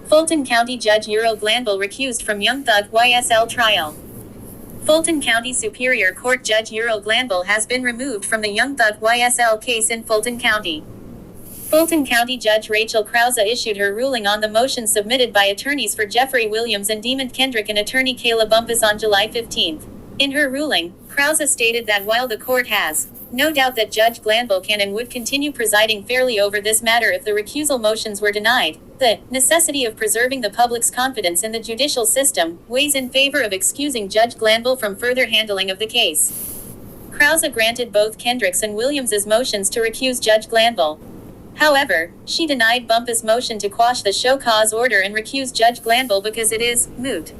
Fulton County Judge Glanville recused from Young Thug YSL trial. Fulton County Superior Court Judge Glanville has been removed from the Young Thug YSL case in Fulton County. Fulton County Judge Rachel Krause issued her ruling on the motion submitted by attorneys for Jeffrey Williams and Demond Kendrick and attorney Kayla Bumpus on July 15. In her ruling, Krause stated that while the court has no doubt that Judge Glanville can and would continue presiding fairly over this matter if the recusal motions were denied, the necessity of preserving the public's confidence in the judicial system weighs in favor of excusing Judge Glanville from further handling of the case. Krause granted both Kendrick's and Williams's motions to recuse Judge Glanville. However, she denied Bumpus' motion to quash the show cause order and recuse Judge Glanville because it is moot.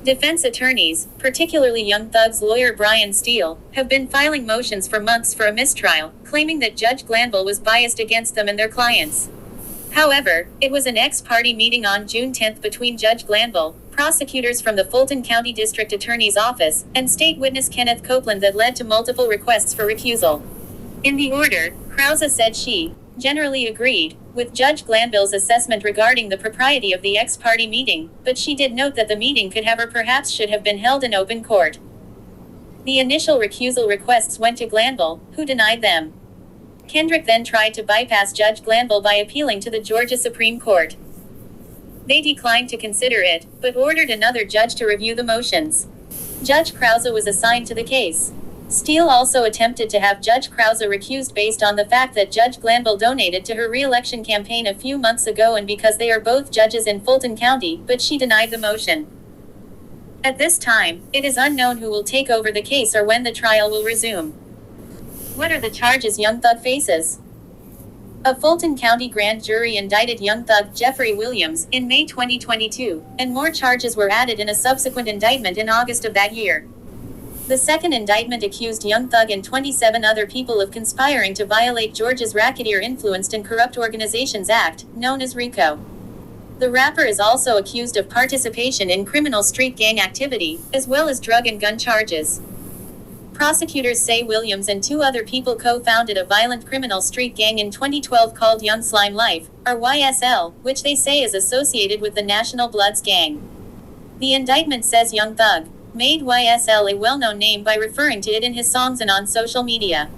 Defense attorneys, particularly Young Thug's lawyer Brian Steele, have been filing motions for months for a mistrial, claiming that Judge Glanville was biased against them and their clients. However, it was an ex-parte meeting on June 10 between Judge Glanville, prosecutors from the Fulton County District Attorney's Office, and state witness Kenneth Copeland that led to multiple requests for recusal. In the order, Krause said she generally agreed with Judge Glanville's assessment regarding the propriety of the ex-parte meeting, but she did note that the meeting could have or perhaps should have been held in open court. The initial recusal requests went to Glanville, who denied them. Kendrick then tried to bypass Judge Glanville by appealing to the Georgia Supreme Court. They declined to consider it, but ordered another judge to review the motions. Judge Krause was assigned to the case. Steele also attempted to have Judge Krause recused based on the fact that Judge Glanville donated to her re-election campaign a few months ago and because they are both judges in Fulton County, but she denied the motion. At this time, it is unknown who will take over the case or when the trial will resume. What are the charges Young Thug faces? A Fulton County grand jury indicted Young Thug Jeffrey Williams in May 2022, and more charges were added in a subsequent indictment in August of that year. The second indictment accused Young Thug and 27 other people of conspiring to violate Georgia's Racketeer Influenced and Corrupt Organizations Act, known as RICO. The rapper is also accused of participation in criminal street gang activity, as well as drug and gun charges. Prosecutors say Williams and two other people co-founded a violent criminal street gang in 2012 called Young Slime Life, or YSL, which they say is associated with the National Bloods gang. The indictment says Young Thug made YSL a well-known name by referring to it in his songs and on social media.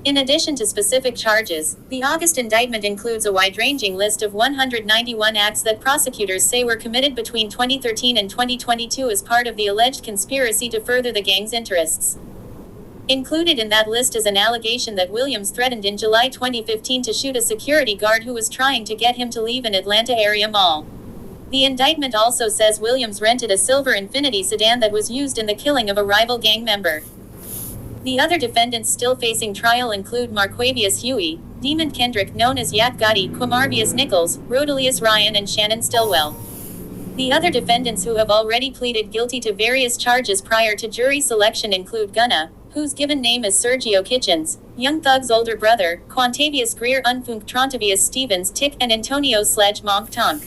In addition to specific charges, the August indictment includes a wide-ranging list of 191 acts that prosecutors say were committed between 2013 and 2022 as part of the alleged conspiracy to further the gang's interests. Included in that list is an allegation that Williams threatened in July 2015 to shoot a security guard who was trying to get him to leave an Atlanta area mall. The indictment also says Williams rented a silver Infiniti sedan that was used in the killing of a rival gang member. The other defendants still facing trial include Marquavius Huey, Demond Kendrick known as Yak Gotti, Quamarvius Nichols, Rodelius Ryan and Shannon Stillwell. The other defendants who have already pleaded guilty to various charges prior to jury selection include Gunna, whose given name is Sergio Kitchens, Young Thug's older brother, Quantavious Greer Unfunk Trontavious Stevens Tick and Antonio Sledge Monk Tonk.